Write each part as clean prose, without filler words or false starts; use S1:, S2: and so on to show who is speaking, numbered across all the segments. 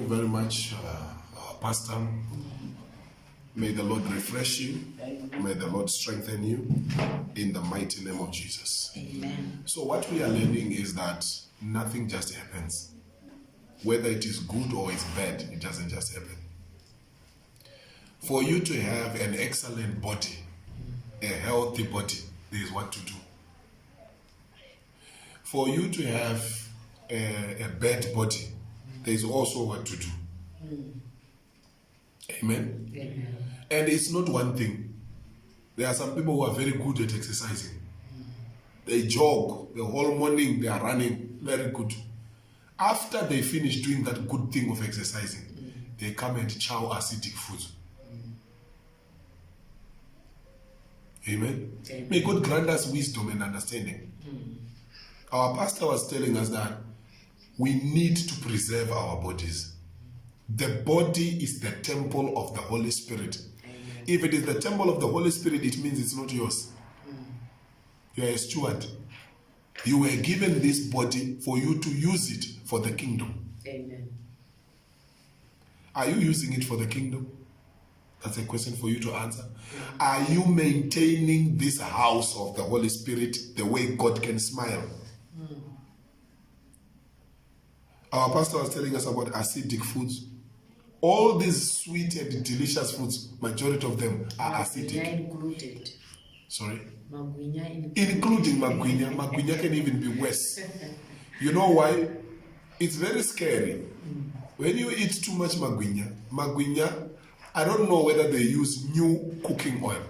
S1: you very much, our pastor. May the Lord refresh you. May the Lord strengthen you in the mighty name of Jesus.
S2: Amen.
S1: So what we are learning is that nothing just happens. Whether it is good or it's bad, it doesn't just happen. For you to have an excellent body, a healthy body, there is what to do. For you to have a bad body, there is also what to do. Amen?
S2: Amen.
S1: And it's not one thing. There are some people who are very good at exercising. They jog the whole morning, they are running, very good. After they finish doing that good thing of exercising, they come and chow acidic food. Amen?
S2: Amen.
S1: May God grant us wisdom and understanding. Our pastor was telling us that we need to preserve our bodies. The body is the temple of the Holy Spirit.
S2: Amen.
S1: If it is the temple of the Holy Spirit, it means it's not yours. You are a steward. You were given this body for you to use it for the kingdom.
S2: Amen.
S1: Are you using it for the kingdom? That's a question for you to answer. Are you maintaining this house of the Holy Spirit the way God can smile? Our pastor was telling us about acidic foods. All these sweet and delicious foods, majority of them are acidic.
S2: Included.
S1: Sorry?
S2: Magwinya
S1: Including magwinya. Magwinya can even be worse. You know why? It's very scary. When you eat too much magwinya, I don't know whether they use new cooking oil.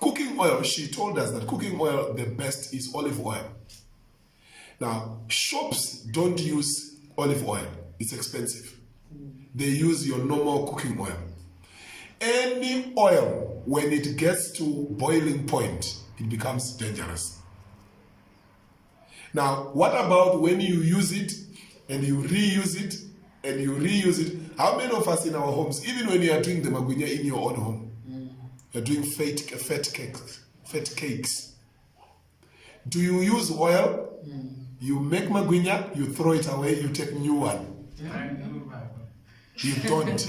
S1: Cooking oil, she told us that cooking oil, the best is olive oil. Now, shops don't use olive oil. It's expensive. They use your normal cooking oil. Any oil, when it gets to boiling point, it becomes dangerous. Now, what about when you use it and you reuse it and you reuse it? How many of us in our homes, even when you are doing the magwinya in your own home, you're doing fat cakes. Do you use oil? You make magwinya, you throw it away, you take new one. You don't.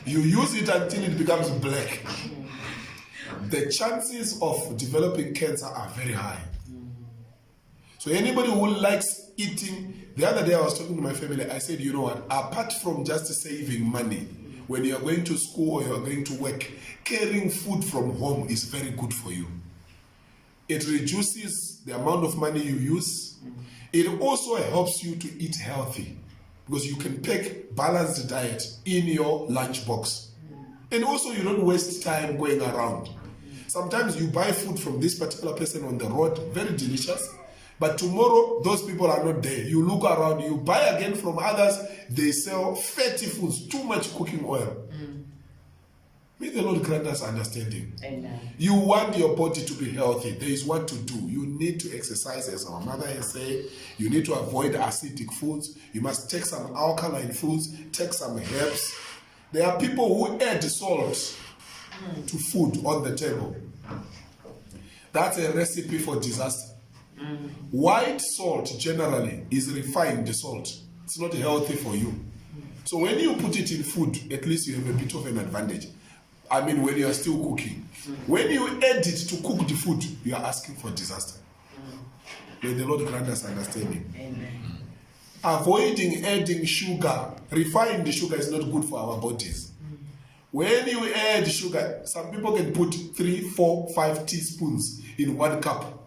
S1: You use it until it becomes black. The chances of developing cancer are very high. So anybody who likes eating, the other day I was talking to my family, I said, you know what, apart from just saving money, when you are going to school or you are going to work, carrying food from home is very good for you. It reduces the amount of money you use. It also helps you to eat healthy because you can pack balanced diet in your lunch box. And also you don't waste time going around. Sometimes you buy food from this particular person on the road, very delicious, but tomorrow those people are not there. You look around, you buy again from others, they sell fatty foods, too much cooking oil. May the Lord grant us understanding.
S2: Amen.
S1: You want your body to be healthy. There is what to do. You need to exercise, as our mother has said. You need to avoid acidic foods. You must take some alkaline foods, take some herbs. There are people who add salt to food on the table. That's a recipe for disaster. White salt generally is refined salt. It's not healthy for you. So when you put it in food, at least you have a bit of an advantage. I mean, when you are still cooking. When you add it to cook the food, you are asking for disaster. May the Lord grant us understanding.
S2: Amen.
S1: Avoiding adding sugar, refined sugar is not good for our bodies. When you add sugar, some people can put 3, 4, 5 teaspoons in 1 cup.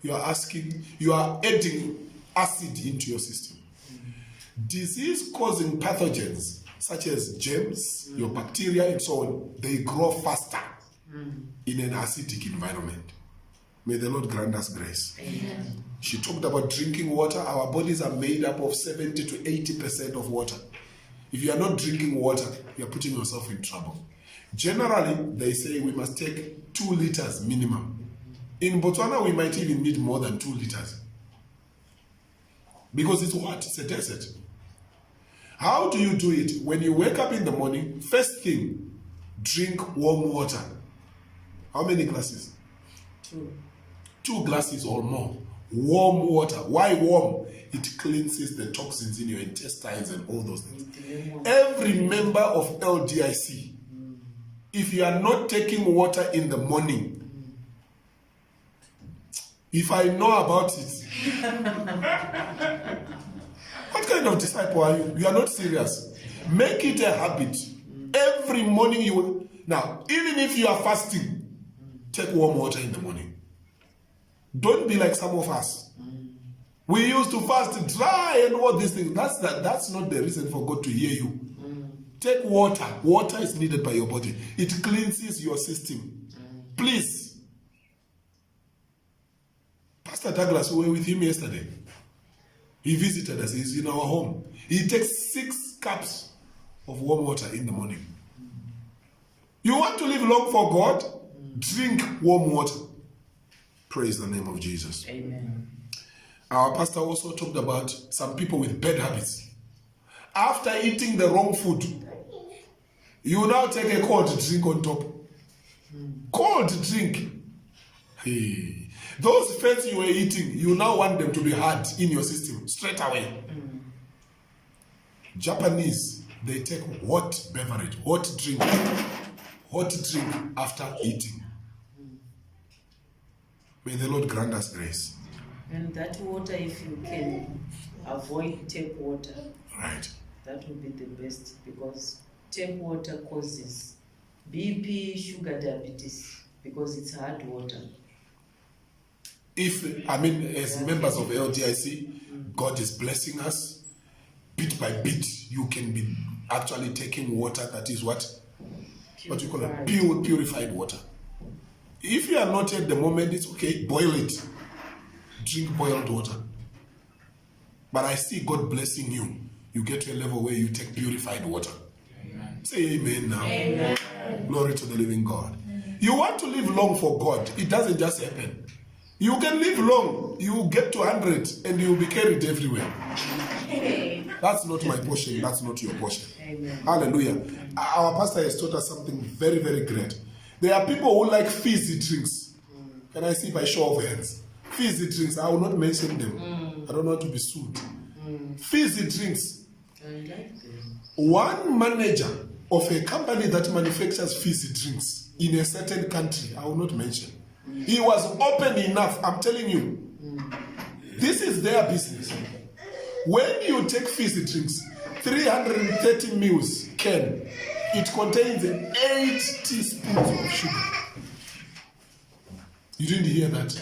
S1: You are adding acid into your system. Disease-causing pathogens such as germs, your bacteria and so on, they grow faster in an acidic environment. May the Lord grant us grace.
S2: Amen.
S1: She talked about drinking water. Our bodies are made up of 70 to 80% of water. If you are not drinking water, you are putting yourself in trouble. Generally, they say we must take 2 liters minimum. In Botswana, we might even need more than 2 liters. Because it's what? It's a desert. How do you do it? When you wake up in the morning, first thing, drink warm water. How many glasses?
S2: 2.
S1: 2 glasses or more. Warm water. Why warm? it cleanses the toxins in your intestines and all those things. Every member of LDIC, if you are not taking water in the morning, if I know about it, what kind of disciple are you? You are not serious. Make it a habit. Every morning you will. Now, even if you are fasting, take warm water in the morning. Don't be like some of us. We used to fast dry and all these things. That's not the reason for God to hear you. Take water. Water is needed by your body. It cleanses your system. Please. Pastor Douglas, we were with him yesterday. He visited us. He's in our home. He takes 6 cups of warm water in the morning. You want to live long for God? Drink warm water. Praise the name of Jesus.
S2: Amen.
S1: Our pastor also talked about some people with bad habits. After eating the wrong food, you now take a cold drink on top. Cold drink. Hey. Those fats you were eating, you now want them to be hard in your system straight away. Japanese, they take hot beverage, hot drink after eating. May the Lord grant us grace.
S2: And that water, if you can avoid tap water,
S1: Right.
S2: that would be the best, because tap water causes BP, sugar, diabetes, because it's hard water.
S1: As members of LDIC, God is blessing us. Bit by bit, you can be actually taking water that is what you call it, purified water. If you are not at the moment, it's okay, boil it. Drink boiled water. But I see God blessing you. You get to a level where you take purified water. Amen. Say amen now.
S2: Amen.
S1: Glory to the living God. You want to live long for God. It doesn't just happen. You can live long. You get to 100 and you'll be carried everywhere. That's not my portion. That's not your portion.
S2: Amen.
S1: Hallelujah. Our pastor has taught us something very, very great. There are people who like fizzy drinks. Can I see by show of hands? Fizzy drinks. I will not mention them. I don't want to be sued. Fizzy drinks.
S2: I like them.
S1: One manager of a company that manufactures fizzy drinks in a certain country, I will not mention. He was open enough. I'm telling you. This is their business. When you take fizzy drinks, 330 mils can, it contains 8 teaspoons of sugar. You didn't hear that?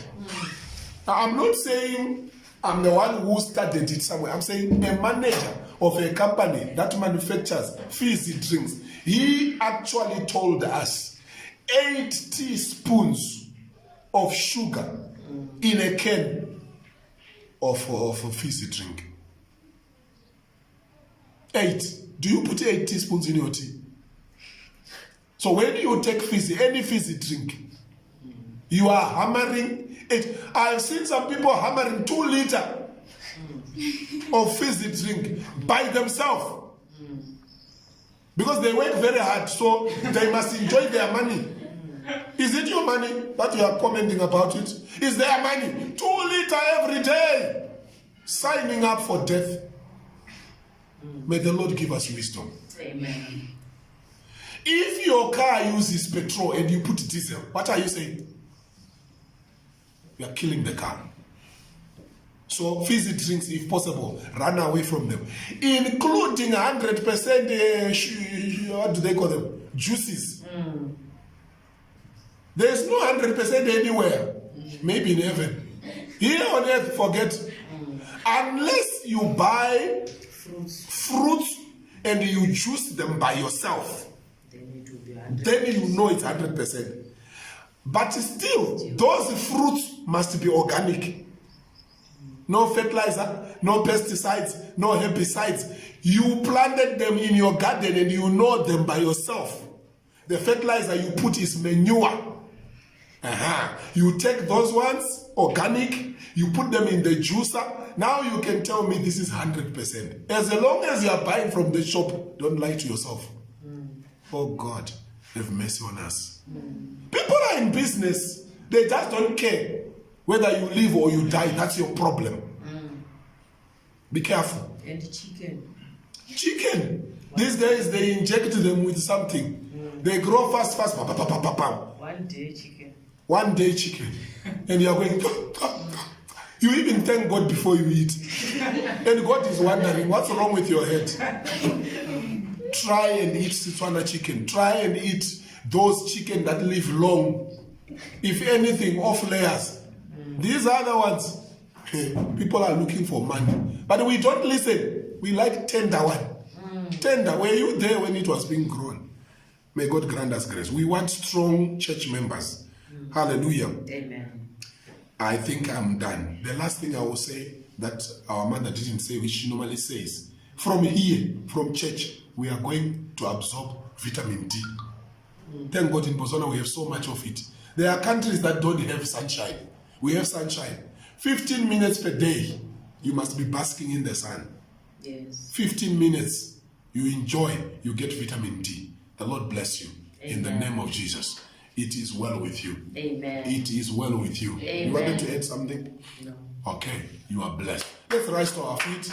S1: Now, I'm not saying I'm the one who started it somewhere. I'm saying a manager of a company that manufactures fizzy drinks, he actually told us 8 teaspoons of sugar in a can of a fizzy drink. 8. Do you put 8 teaspoons in your tea? So when you take any fizzy drink, you are hammering it. I've seen some people hammering 2 liters of fizzy drink by themselves. Because they work very hard, so they must enjoy their money. Is it your money that you are commenting about it? Is their money? 2 liters every day. Signing up for death. May the Lord give us wisdom.
S2: Amen.
S1: If your car uses petrol and you put diesel, what are you saying? You are killing the car. So fizzy drinks, if possible, run away from them. Including 100%, what do they call them? Juices. There's no 100% anywhere. Maybe in heaven. Here on earth, forget. Unless you buy fruits and you juice them by yourself, then you know it's 100%. But still, those fruits must be organic. No fertilizer, no pesticides, no herbicides. You planted them in your garden and you know them by yourself. The fertilizer you put is manure. You take those ones, organic, you put them in the juicer. Now you can tell me this is 100%. As long as you are buying from the shop, don't lie to yourself. Oh God, have mercy on us. People are in business. They just don't care whether you live or you die. That's your problem. Be careful.
S2: And chicken.
S1: Chicken. These days they inject them with something. They grow fast. Pa, pa, pa, pa, pa, pa.
S2: 1 day chicken.
S1: 1 day chicken. And you are going, you even thank God before you eat. And God is wondering, what's wrong with your head? Try and eat Setswana chicken. Try and eat those chicken that live long. If anything, off layers. These other ones, people are looking for money. But we don't listen. We like tender one. Tender. Were you there when it was being grown? May God grant us grace. We want strong church members. Hallelujah.
S2: Amen.
S1: I think I'm done. The last thing I will say that our mother didn't say, which she normally says, from here, from church, we are going to absorb vitamin D. Thank God in Botswana we have so much of it. There are countries that don't have sunshine. We have sunshine. 15 minutes per day, you must be basking in the sun.
S2: Yes.
S1: 15 minutes, you enjoy, you get vitamin D. The Lord bless you.
S2: Amen.
S1: In the name of Jesus. It is well with you.
S2: Amen.
S1: It is well with you.
S2: Amen.
S1: You wanted to add something?
S2: No.
S1: Okay, you are blessed. Let's rise to our feet.